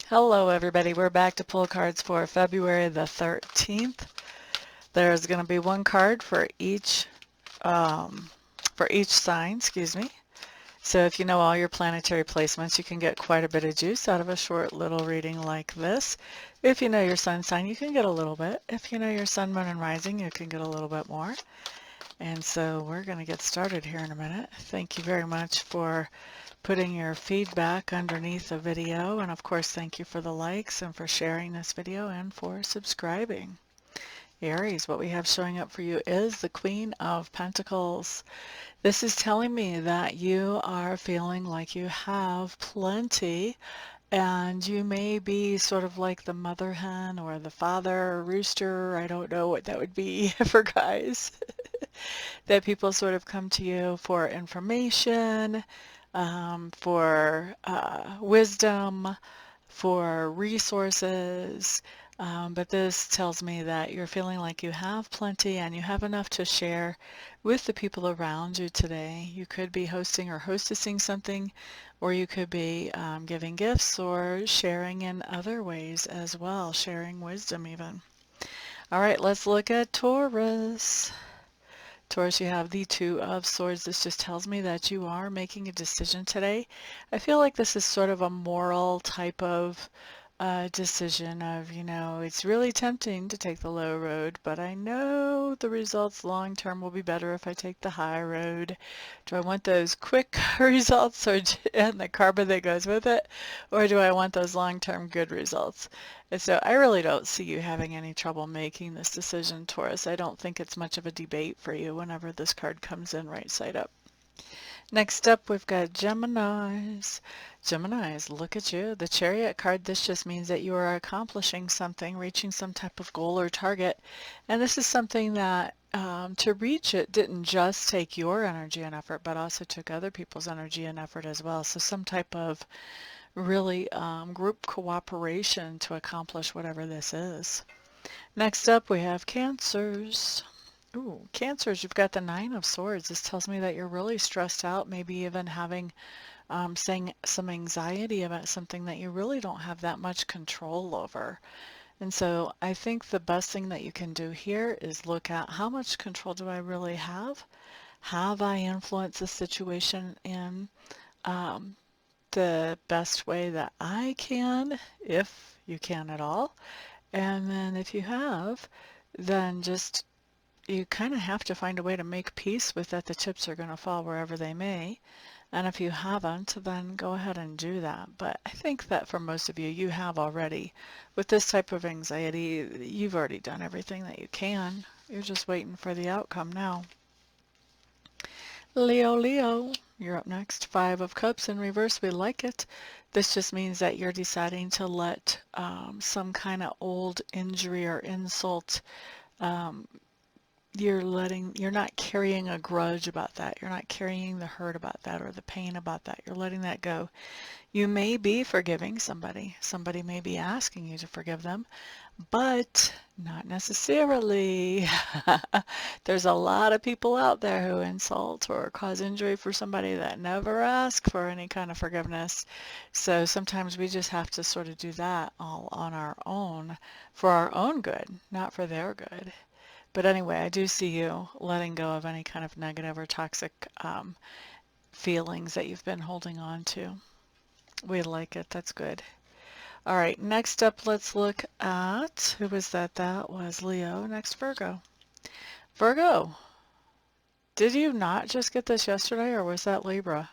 Hello everybody, we're back to pull cards for February the 13th. There's going to be one card for each sign, excuse me. So if you know all your planetary placements, you can get quite a bit of juice out of a short little reading like this. If you know your sun sign, you can get a little bit. If you know your sun, moon, and rising, you can get a little bit more. And so we're going to get started here in a minute. Thank you very much for putting your feedback underneath the video, and of course thank you for the likes and for sharing this video and for subscribing. Aries, what we have showing up for you is the Queen of Pentacles. This is telling me that you are feeling like you have plenty, and you may be sort of like the mother hen or the father rooster. I don't know what that would be for guys. That people sort of come to you for information, for wisdom, for resources, but this tells me that you're feeling like you have plenty and you have enough to share with the people around you today. You could be hosting or hostessing something, or you could be giving gifts or sharing in other ways as well, sharing wisdom even. All right, let's look at Taurus. Taurus, you have the Two of Swords. This just tells me that you are making a decision today. I feel like this is sort of a moral type of decision of, it's really tempting to take the low road, but I know the results long term will be better if I take the high road. Do I want those quick results and the karma that goes with it, or do I want those long term good results? And so I really don't see you having any trouble making this decision, Taurus. I don't think it's much of a debate for you whenever this card comes in right side up. Next up, we've got Geminis. Geminis, look at you. The Chariot card, this just means that you are accomplishing something, reaching some type of goal or target. And this is something that to reach it didn't just take your energy and effort, but also took other people's energy and effort as well. So some type of really group cooperation to accomplish whatever this is. Next up, we have Cancers. Ooh, Cancers, you've got the Nine of Swords. This tells me that you're really stressed out, maybe even having saying some anxiety about something that you really don't have that much control over. And so I think the best thing that you can do here is look at how much control do I really have? Have I influenced the situation in the best way that I can, if you can at all? And then if you have, then just you kind of have to find a way to make peace with that. The chips are going to fall wherever they may. And if you haven't, then go ahead and do that. But I think that for most of you, you have already. With this type of anxiety, you've already done everything that you can. You're just waiting for the outcome now. Leo, you're up next. Five of Cups in reverse. We like it. This just means that you're deciding to let some kind of old injury or insult you're not carrying a grudge about that. You're not carrying the hurt about that or the pain about that. You're letting that go. You may be forgiving somebody. Somebody may be asking you to forgive them, but not necessarily. There's a lot of people out there who insult or cause injury for somebody that never ask for any kind of forgiveness. So sometimes we just have to sort of do that all on our own for our own good, not for their good. But anyway, I do see you letting go of any kind of negative or toxic feelings that you've been holding on to. We like it. That's good. All right, next up, let's look at, who was that? That was Leo. Next, Virgo. Virgo, did you not just get this yesterday, or was that Libra?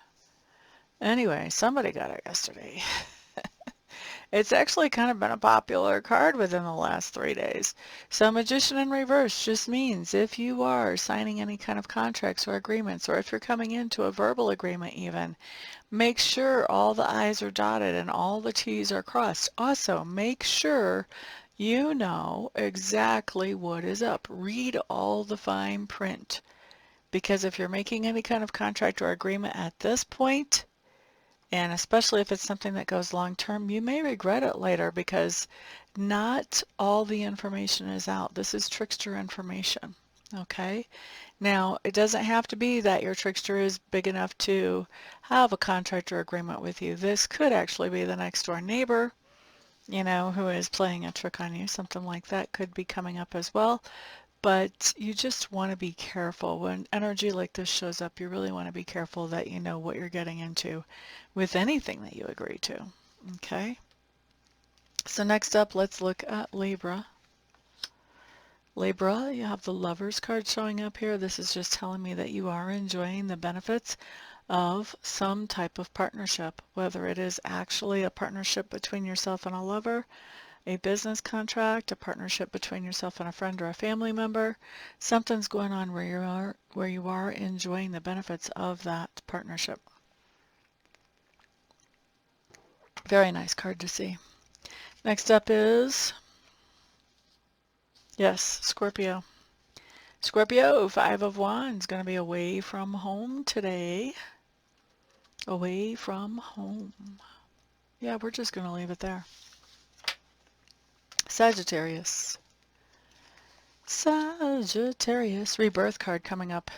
Anyway, somebody got it yesterday. It's actually kind of been a popular card within the last 3 days. So Magician in reverse just means if you are signing any kind of contracts or agreements, or if you're coming into a verbal agreement even, make sure all the I's are dotted and all the T's are crossed. Also, make sure you know exactly what is up. Read all the fine print. Because if you're making any kind of contract or agreement at this point, and especially if it's something that goes long term, you may regret it later because not all the information is out. This is trickster information, okay? Now, it doesn't have to be that your trickster is big enough to have a contract or agreement with you. This could actually be the next door neighbor who is playing a trick on you. Something like that could be coming up as well. But you just want to be careful. When energy like this shows up, you really want to be careful that you know what you're getting into with anything that you agree to. Okay? So next up, let's look at Libra. Libra, you have the Lovers card showing up here. This is just telling me that you are enjoying the benefits of some type of partnership, whether it is actually a partnership between yourself and a lover, a business contract, a partnership between yourself and a friend or a family member. Something's going on where you are enjoying the benefits of that partnership. Very nice card to see. Next up is, yes, Scorpio. Scorpio, Five of Wands, going to be away from home today. Away from home. Yeah, we're just going to leave it there. Sagittarius. Sagittarius, rebirth card coming up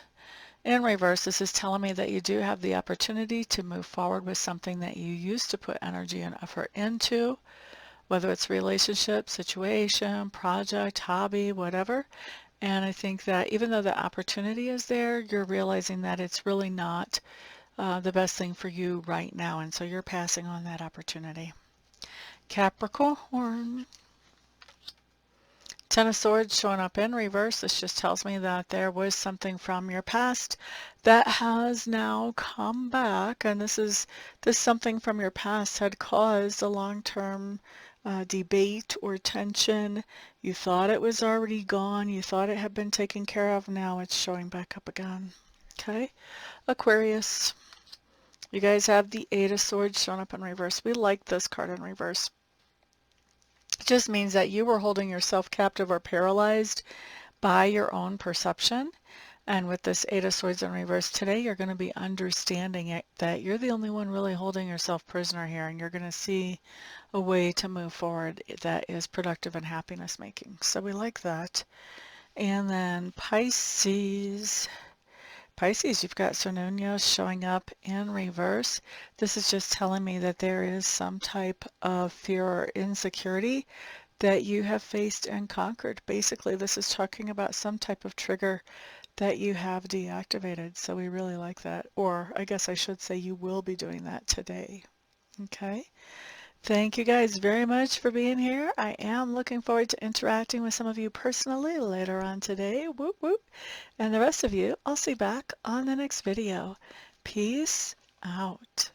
in reverse. This is telling me that you do have the opportunity to move forward with something that you used to put energy and effort into, whether it's relationship, situation, project, hobby, whatever. And I think that even though the opportunity is there, you're realizing that it's really not the best thing for you right now. And so you're passing on that opportunity. Capricorn. Ten of Swords showing up in reverse. This just tells me that there was something from your past that has now come back, and this something from your past had caused a long-term debate or tension. You thought it was already gone. You thought it had been taken care of. Now it's showing back up again. Okay, Aquarius. You guys have the Eight of Swords showing up in reverse. We like this card in reverse. It just means that you were holding yourself captive or paralyzed by your own perception. And with this Eight of Swords in reverse today, you're going to be understanding it, that you're the only one really holding yourself prisoner here, and you're going to see a way to move forward that is productive and happiness making. So we like that. And then Pisces. Pisces, you've got Sonunos showing up in reverse. This is just telling me that there is some type of fear or insecurity that you have faced and conquered. Basically, this is talking about some type of trigger that you have deactivated. So we really like that. Or I guess I should say you will be doing that today. Okay. Thank you guys very much for being here. I am looking forward to interacting with some of you personally later on today. Whoop, whoop. And the rest of you, I'll see back on the next video. Peace out.